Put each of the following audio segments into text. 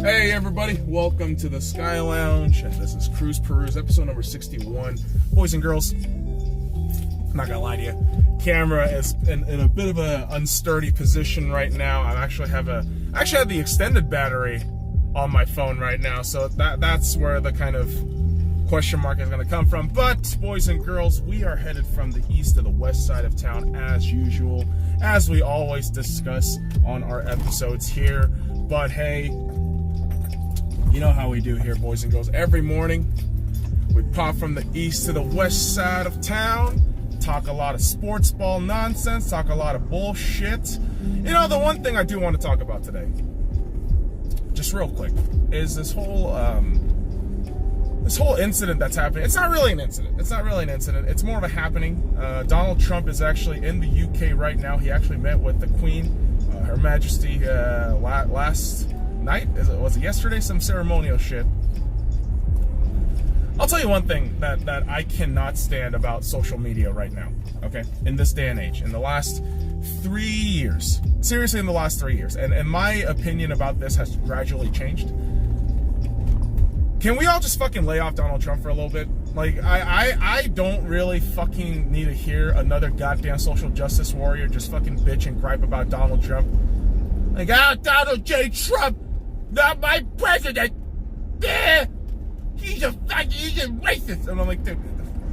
Hey everybody, welcome to the SkyLounge, and this is Peruse, episode number 61. Boys and girls, I'm not gonna lie to you, camera is in a bit of an unsturdy position right now. I actually have the extended battery on my phone right now, so that's where the kind of question mark is gonna come from. But boys and girls, we are headed from the east to the west side of town as usual, as we always discuss on our episodes here. But hey, you know how we do here, boys and girls. Every morning, we pop from the east to the west side of town, talk a lot of sports ball nonsense, talk a lot of bullshit. You know, the one thing I do want to talk about today, just real quick, is this whole incident that's happening. It's not really an incident. It's more of a happening. Donald Trump is actually in the UK right now. He actually met with the Queen, Her Majesty, last night. Was it yesterday? Some ceremonial shit. I'll tell you one thing that I cannot stand about social media right now, okay? In this day and age, in the last 3 years, seriously in the last 3 years, and my opinion about this has gradually changed. Can we all just fucking lay off Donald Trump for a little bit? Like, I don't really fucking need to hear another goddamn social justice warrior just fucking bitch and gripe about Donald Trump. Like, Donald J. Trump, not my president. Yeah, he's a racist. And I'm like, dude,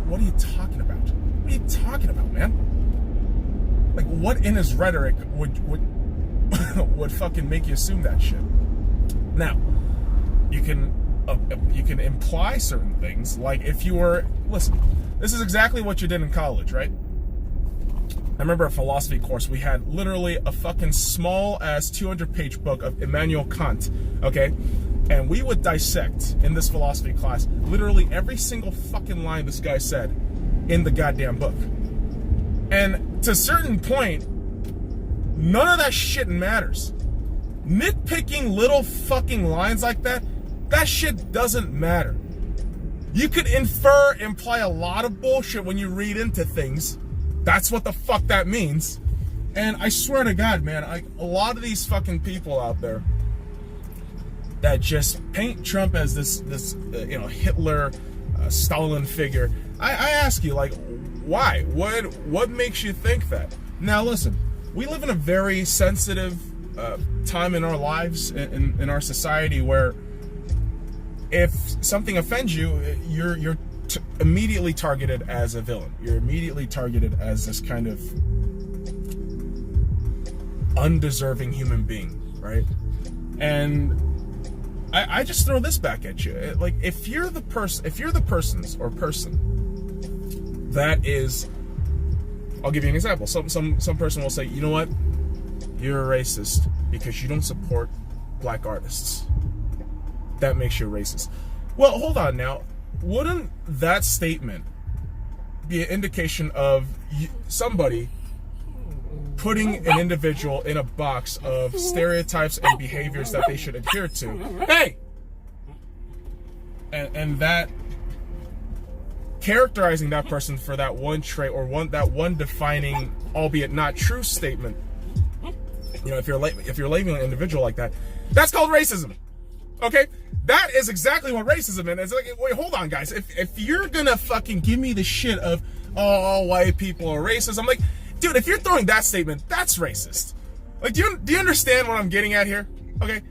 what are you talking about? What are you talking about, man? Like, what in his rhetoric would fucking make you assume that shit? Now, you can imply certain things, like if you were, listen, this is exactly what you did in college, right? I remember a philosophy course, we had literally a fucking small ass 200-page book of Immanuel Kant, okay? And we would dissect in this philosophy class literally every single fucking line this guy said in the goddamn book. And to a certain point, none of that shit matters. Nitpicking little fucking lines like that shit doesn't matter. You could imply a lot of bullshit when you read into things. That's what the fuck that means. And I swear to God, man, a lot of these fucking people out there that just paint Trump as this Hitler, Stalin figure. I ask you, like, why? What makes you think that? Now, listen, we live in a very sensitive time in our lives, in our society, where if something offends you, you're immediately targeted as a villain. You're immediately targeted as this kind of undeserving human being, right? And I just throw this back at you. Like, if you're the person that is, I'll give you an example. Some person will say, you know what? You're a racist because you don't support black artists. That makes you a racist. Well, hold on now. Wouldn't that statement be an indication of somebody putting an individual in a box of stereotypes and behaviors that they should adhere to? Hey! And that characterizing that person for that one trait or that one defining, albeit not true statement. You know, if you're labeling an individual like that, that's called racism. Okay? That is exactly what racism is. It's like, wait, hold on, guys. If you're gonna fucking give me the shit of, oh, white people are racist, I'm like, dude, if you're throwing that statement, that's racist. Like, do you understand what I'm getting at here? Okay?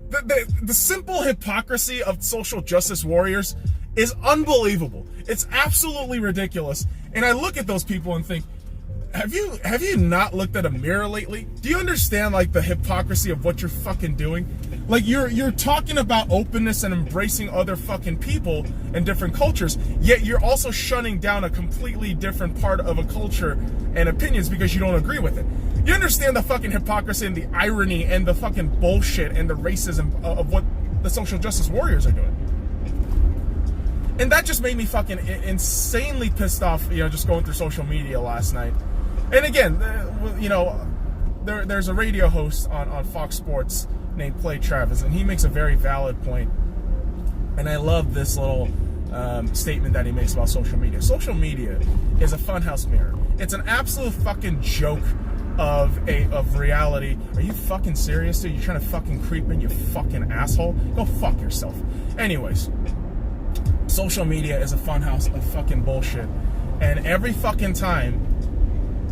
The simple hypocrisy of social justice warriors is unbelievable. It's absolutely ridiculous. And I look at those people and think, have you not looked at a mirror lately? Do you understand, like, the hypocrisy of what you're fucking doing? Like, you're talking about openness and embracing other fucking people and different cultures, yet you're also shunning down a completely different part of a culture and opinions because you don't agree with it. You understand the fucking hypocrisy and the irony and the fucking bullshit and the racism of what the social justice warriors are doing. And that just made me fucking insanely pissed off, you know, just going through social media last night. And again, you know, there's a radio host on Fox Sports named Clay Travis, and he makes a very valid point. And I love this little statement that he makes about social media. Social media is a funhouse mirror. It's an absolute fucking joke of reality. Are you fucking serious, dude? You're trying to fucking creep in, you fucking asshole? Go fuck yourself. Anyways, social media is a funhouse of fucking bullshit. And every fucking time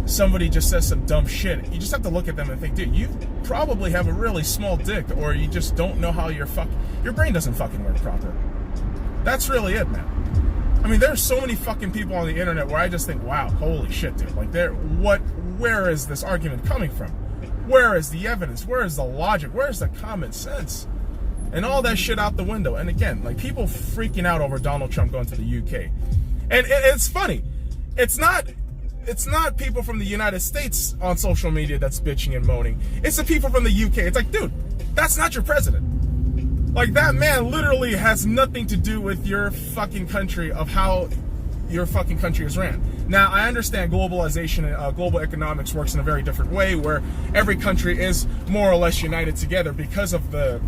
somebody just says some dumb shit, you just have to look at them and think, dude, you probably have a really small dick, or you just don't know how your brain doesn't fucking work proper. That's really it, man. I mean, there's so many fucking people on the internet where I just think, wow, holy shit, dude. Like, where is this argument coming from? Where is the evidence? Where is the logic? Where is the common sense? And all that shit out the window. And again, like, people freaking out over Donald Trump going to the UK. And it's funny. It's not people from the United States on social media that's bitching and moaning. It's the people from the UK. It's like, dude, that's not your president. Like, that man literally has nothing to do with your fucking country, of how your fucking country is ran. Now, I understand globalization and global economics works in a very different way, where every country is more or less united together because of the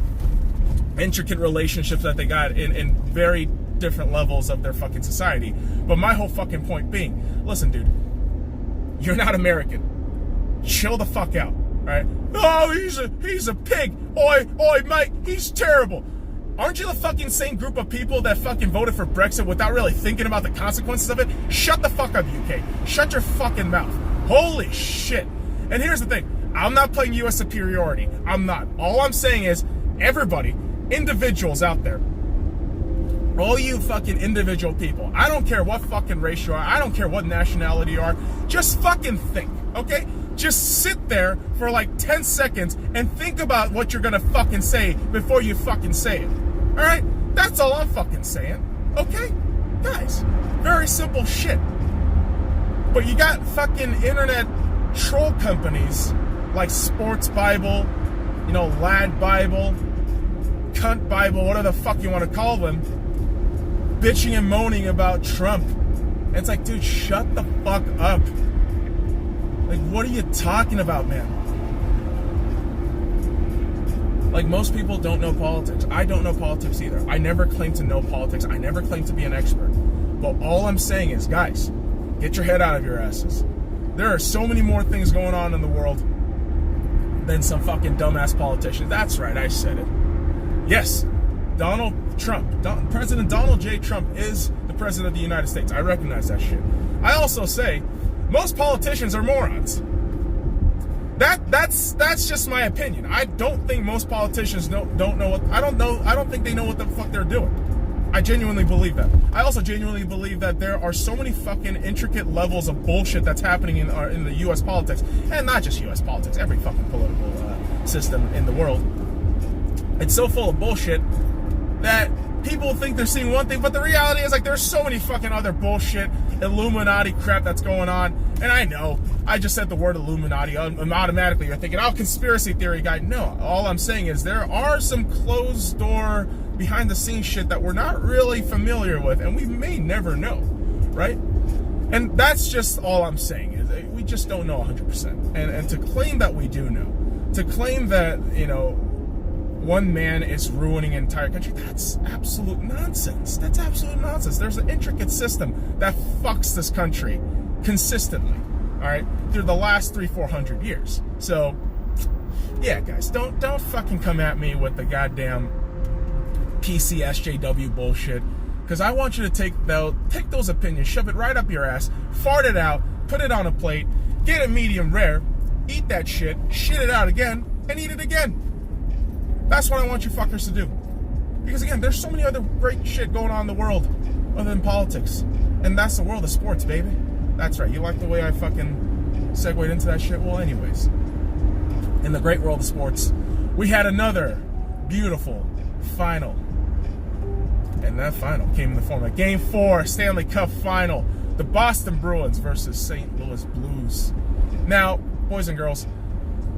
intricate relationships that they got in very different levels of their fucking society. But my whole fucking point being, listen, dude, you're not American. Chill the fuck out, right? Oh, he's a pig. Oi, mate, he's terrible. Aren't you the fucking same group of people that fucking voted for Brexit without really thinking about the consequences of it? Shut the fuck up, UK. Shut your fucking mouth. Holy shit. And here's the thing. I'm not playing US superiority. I'm not. All I'm saying is, everybody, individuals out there, all you fucking individual people, I don't care what fucking race you are, I don't care what nationality you are, just fucking think, okay? Just sit there for like 10 seconds and think about what you're gonna fucking say before you fucking say it. Alright? That's all I'm fucking saying. Okay? Guys, very simple shit. But you got fucking internet troll companies like Sports Bible, you know, Lad Bible, Cunt Bible, whatever the fuck you want to call them, bitching and moaning about Trump. And it's like, dude, shut the fuck up. Like, what are you talking about, man? Like, most people don't know politics. I don't know politics either. I never claim to know politics. I never claim to be an expert. But all I'm saying is, guys, get your head out of your asses. There are so many more things going on in the world than some fucking dumbass politicians. That's right, I said it. Yes, Donald Trump, President Donald J. Trump is the president of the United States. I recognize that shit. I also say most politicians are morons. That's just my opinion. I don't think most politicians don't know what I don't think they know what the fuck they're doing. I genuinely believe that. I also genuinely believe that there are so many fucking intricate levels of bullshit that's happening in the U.S. politics, and not just U.S. politics, every fucking political system in the world. It's so full of bullshit that people think they're seeing one thing, but the reality is, like, there's so many fucking other bullshit, Illuminati crap that's going on. And I know, I just said the word Illuminati, automatically you're thinking, oh, conspiracy theory guy. No, all I'm saying is there are some closed door, behind the scenes shit that we're not really familiar with, and we may never know, right? And that's just all I'm saying, is we just don't know 100%. And to claim that we do know, to claim that, you know, one man is ruining an entire country, that's absolute nonsense. That's absolute nonsense. There's an intricate system that fucks this country consistently, all right, through the last 300-400 years. So, yeah, guys, don't fucking come at me with the goddamn PC SJW bullshit, because I want you to take those opinions, shove it right up your ass, fart it out, put it on a plate, get it medium rare, eat that shit it out again, and eat it again. That's what I want you fuckers to do. Because again, there's so many other great shit going on in the world other than politics. And that's the world of sports, baby. That's right. You like the way I fucking segued into that shit? Well, anyways. In the great world of sports, we had another beautiful final. And that final came in the form of Game 4 Stanley Cup Final. The Boston Bruins versus St. Louis Blues. Now, boys and girls,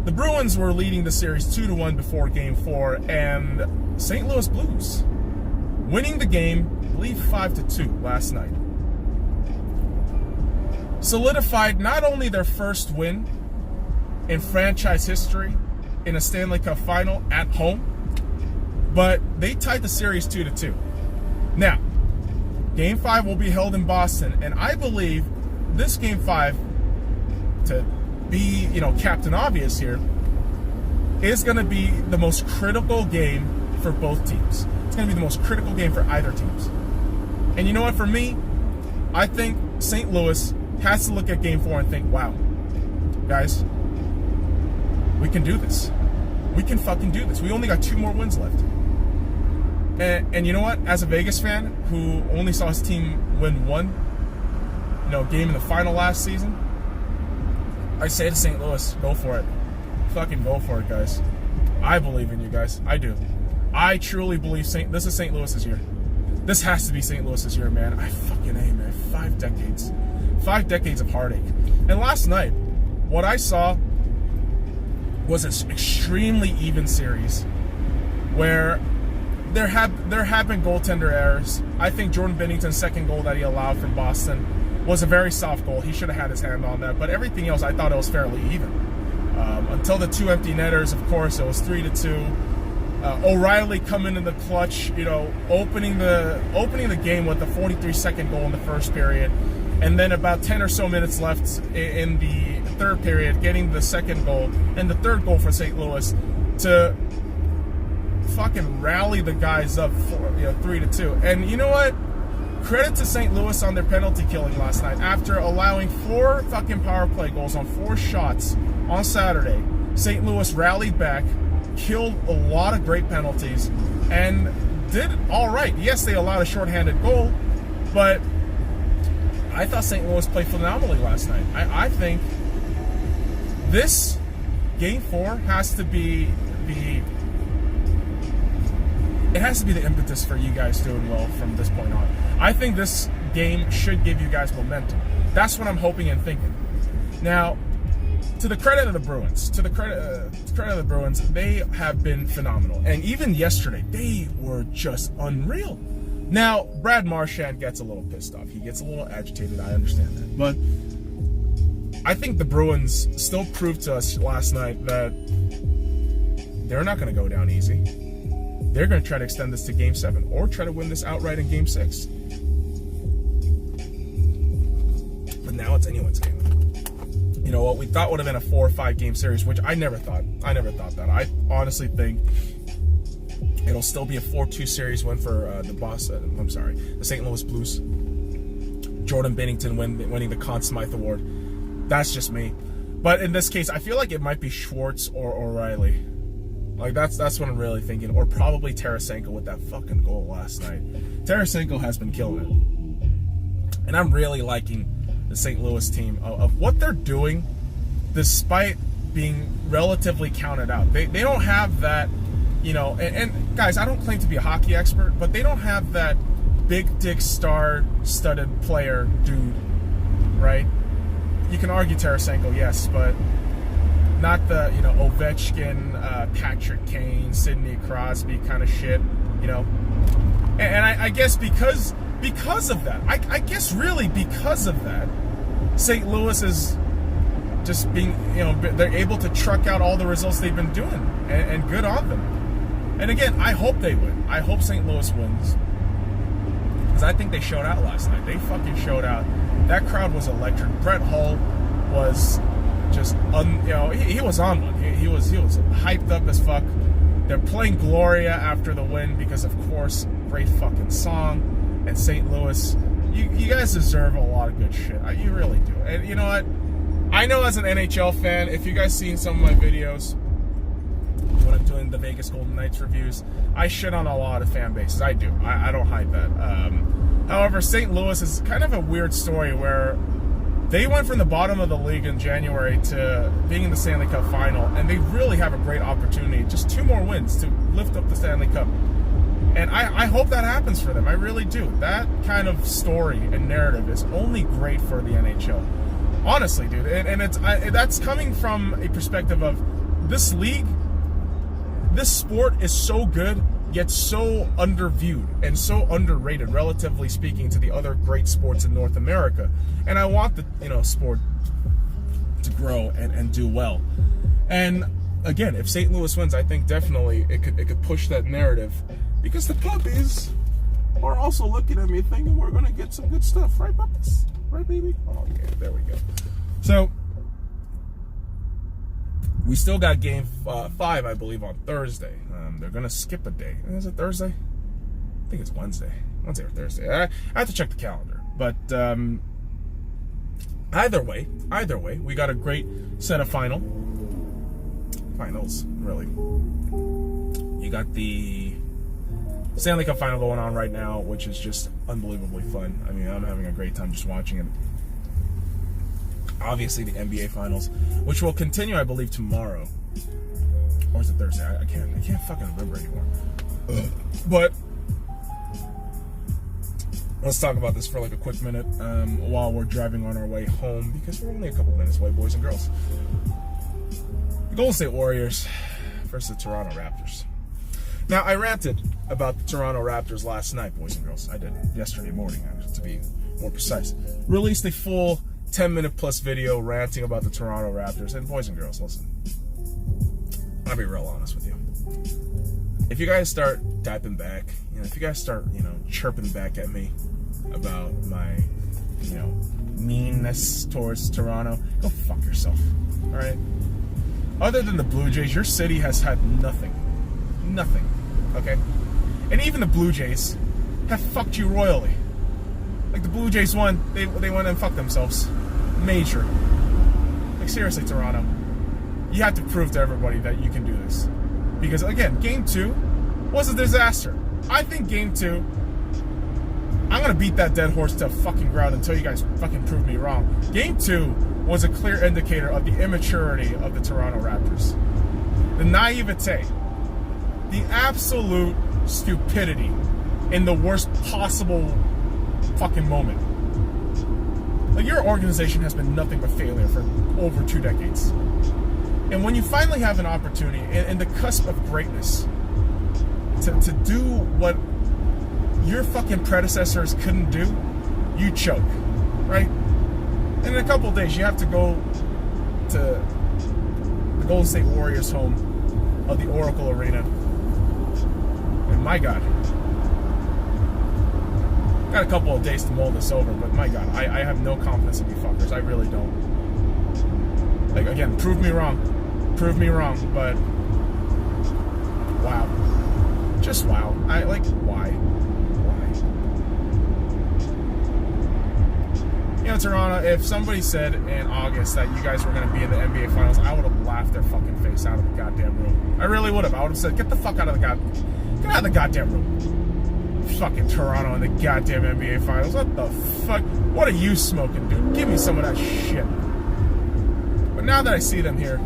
the Bruins were leading the series 2-1 before Game 4, and St. Louis Blues winning the game, I believe 5-2 last night. Solidified not only their first win in franchise history in a Stanley Cup Final at home, but they tied the series 2-2. Now, Game 5 will be held in Boston, and I believe this Game 5, to be, Captain Obvious here, is going to be the most critical game for both teams. It's going to be the most critical game for either teams. And you know what? For me, I think St. Louis has to look at Game 4 and think, wow, guys, we can do this. We can fucking do this. We only got 2 more wins left. And you know what? As a Vegas fan who only saw his team win one, game in the final last season, I say to St. Louis, go for it. Fucking go for it, guys. I believe in you guys. I do. I truly believe this is St. Louis's year. This has to be St. Louis's year, man. I fucking aim, man. 5 decades. 5 decades of heartache. And last night, what I saw was an extremely even series where there have been goaltender errors. I think Jordan Binnington's second goal that he allowed from Boston was a very soft goal. He should have had his hand on that. But everything else, I thought it was fairly even. Until the 2 empty netters, of course, it was 3-2. O'Reilly coming in the clutch, opening the game with a 43-second goal in the first period. And then about 10 or so minutes left in the third period, getting the second goal and the third goal for St. Louis to fucking rally the guys up for 3-2. And you know what? Credit to St. Louis on their penalty killing last night. After allowing 4 fucking power play goals on 4 shots on Saturday, St. Louis rallied back, killed a lot of great penalties, and did all right. Yes, they allowed a shorthanded goal, but I thought St. Louis played phenomenally last night. I think this Game 4 has to be the impetus for you guys doing well from this point on. I think this game should give you guys momentum. That's what I'm hoping and thinking. Now, to the credit of the Bruins, they have been phenomenal. And even yesterday, they were just unreal. Now, Brad Marchand gets a little pissed off. He gets a little agitated. I understand that. But I think the Bruins still proved to us last night that they're not going to go down easy. They're going to try to extend this to Game 7 or try to win this outright in Game 6. But now it's anyone's game. What we thought would have been a 4 or 5 game series, which I never thought that. I honestly think it'll still be a 4-2 series win for the St. Louis Blues. Jordan Binnington winning the Conn Smythe Award. That's just me. But in this case, I feel like it might be Schwartz or O'Reilly. Like, that's what I'm really thinking. Or probably Tarasenko with that fucking goal last night. Tarasenko has been killing it. And I'm really liking the St. Louis team of what they're doing, despite being relatively counted out. They don't have that, and guys, I don't claim to be a hockey expert, but they don't have that big dick star-studded player dude, right? You can argue Tarasenko, yes, but not the, Ovechkin, Patrick Kane, Sidney Crosby kind of shit, And I guess because of that, I guess really because of that, St. Louis is just being, they're able to truck out all the results they've been doing, and good on them. And again, I hope they win. I hope St. Louis wins, because I think they showed out last night. They fucking showed out. That crowd was electric. Brett Hull was just, he was on one. He was hyped up as fuck. They're playing Gloria after the win because, of course, great fucking song. And St. Louis, you guys deserve a lot of good shit. You really do. And you know what? I know as an NHL fan, if you guys seen some of my videos when I'm doing the Vegas Golden Knights reviews, I shit on a lot of fan bases. I do. I don't hide that. However, St. Louis is kind of a weird story where they went from the bottom of the league in January to being in the Stanley Cup final, and they really have a great opportunity, just 2 more wins to lift up the Stanley Cup. And I hope that happens for them. I really do. That kind of story and narrative is only great for the NHL. Honestly, dude. And that's coming from a perspective of this league, this sport is so good, yet so underviewed and so underrated, relatively speaking, to the other great sports in North America. And I want the sport to grow and do well. And again, if St. Louis wins, I think definitely it could push that narrative. Because the puppies are also looking at me thinking we're going to get some good stuff. Right, puppies? Right, baby? Oh, yeah, there we go. So, We still got game 5, I believe, on Thursday. They're going to skip a day. Is it Thursday? I think it's Wednesday. Wednesday or Thursday. I have to check the calendar. But either way, we got a great set of finals, really. You got the Stanley Cup final going on right now, which is just unbelievably fun. I mean, I'm having a great time just watching it. Obviously, the NBA finals, which will continue, I believe, tomorrow. Or is it Thursday? I can't fucking remember anymore. But let's talk about this for like a quick minute while we're driving on our way home, because we're only a couple minutes away, boys and girls. The Golden State Warriors versus the Toronto Raptors. Now, I ranted about the Toronto Raptors last night, boys and girls. I did yesterday morning, actually, to be more precise. Released a full 10-minute plus video ranting about the Toronto Raptors. And boys and girls, listen, I'll be real honest with you. If you guys start typing back, if you guys start, chirping back at me about my, meanness towards Toronto, go fuck yourself, all right? Other than the Blue Jays, your city has had nothing, okay? And even the Blue Jays have fucked you royally. Like, the Blue Jays won, they went and fucked themselves. Major. Like, seriously, Toronto, you have to prove to everybody that you can do this. Because, again, Game 2 was a disaster. I think Game 2, I'm going to beat that dead horse to a fucking ground until you guys fucking prove me wrong. Game 2 was a clear indicator of the immaturity of the Toronto Raptors. The naivete. The absolute stupidity in the worst possible fucking moment. Like, your organization has been nothing but failure for over 2 decades. And when you finally have an opportunity, in the cusp of greatness, to do what your fucking predecessors couldn't do, you choke, right? And in a couple of days, you have to go to the Golden State Warriors' home of the Oracle Arena. And my God, got a couple of days to mull this over, but my God, I have no confidence in you fuckers. I really don't. Like, again, prove me wrong, but wow. Just wow. Why? Toronto, if somebody said in August that you guys were going to be in the NBA Finals, I would have laughed their fucking face out of the goddamn room. I really would have. I would have said, get the fuck out of the goddamn room. Fucking Toronto in the goddamn NBA Finals. What the fuck? What are you smoking, dude? Give me some of that shit. But now that I see them here,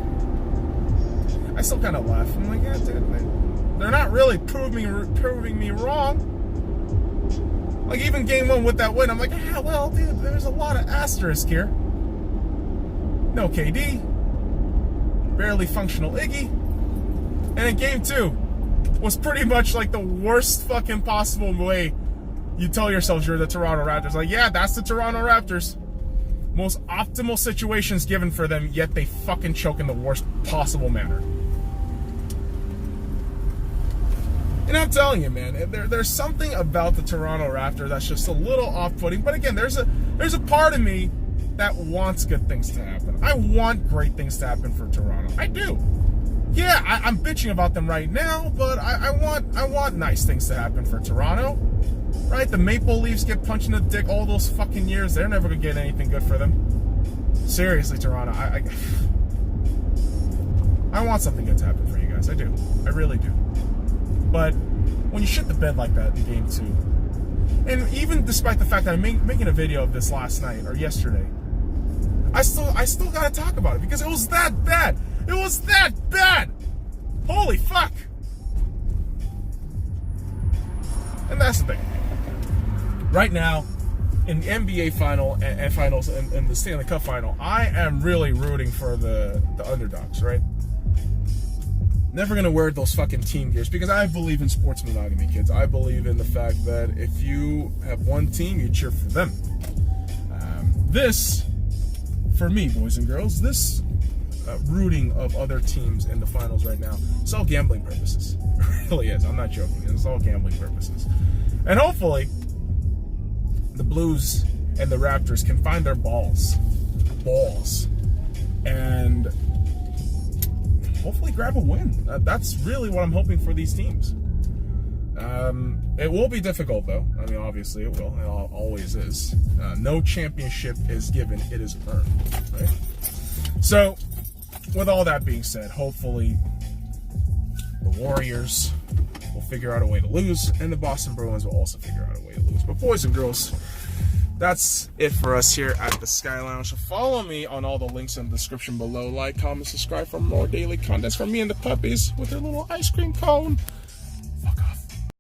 I still kind of laugh. I'm like, yeah, dude, they're not really proving me wrong. Like, even Game 1 with that win, I'm like, yeah, well, dude, there's a lot of asterisk here. No KD. Barely functional Iggy. And in Game 2 was pretty much like the worst fucking possible way you tell yourselves you're the Toronto Raptors. Like, yeah, that's the Toronto Raptors. Most optimal situations given for them, yet they fucking choke in the worst possible manner. And I'm telling you, man, there's something about the Toronto Raptors that's just a little off-putting. But again, there's a part of me that wants good things to happen. I want great things to happen for Toronto. I do. Yeah, I'm bitching about them right now, but I want nice things to happen for Toronto. Right? The Maple Leafs get punched in the dick all those fucking years. They're never gonna get anything good for them. Seriously, Toronto, I want something good to happen for you guys. I do. I really do. But when you shit the bed like that in Game 2, and even despite the fact that I'm making a video of this last night or yesterday, I still gotta talk about it because it was that bad. It was that bad. Holy fuck. And that's the thing. Right now, in the NBA finals and the Stanley Cup final, I am really rooting for the underdogs, right? Never gonna wear those fucking team gears because I believe in sports monogamy, kids. I believe in the fact that if you have one team, you cheer for them. This, for me, boys and girls, this rooting of other teams in the finals right now, it's all gambling purposes. It really is. I'm not joking. It's all gambling purposes. And hopefully, the Blues and the Raptors can find their balls, and hopefully grab a win. That's really what I'm hoping for these teams. It will be difficult, though. I mean, obviously it will. It always is. No championship is given. It is earned, right? So, with all that being said, hopefully the Warriors will figure out a way to lose, and the Boston Bruins will also figure out a way to lose. But boys and girls, that's it for us here at the Sky Lounge. So follow me on all the links in the description below. Like, comment, subscribe for more daily content from me and the puppies with their little ice cream cone.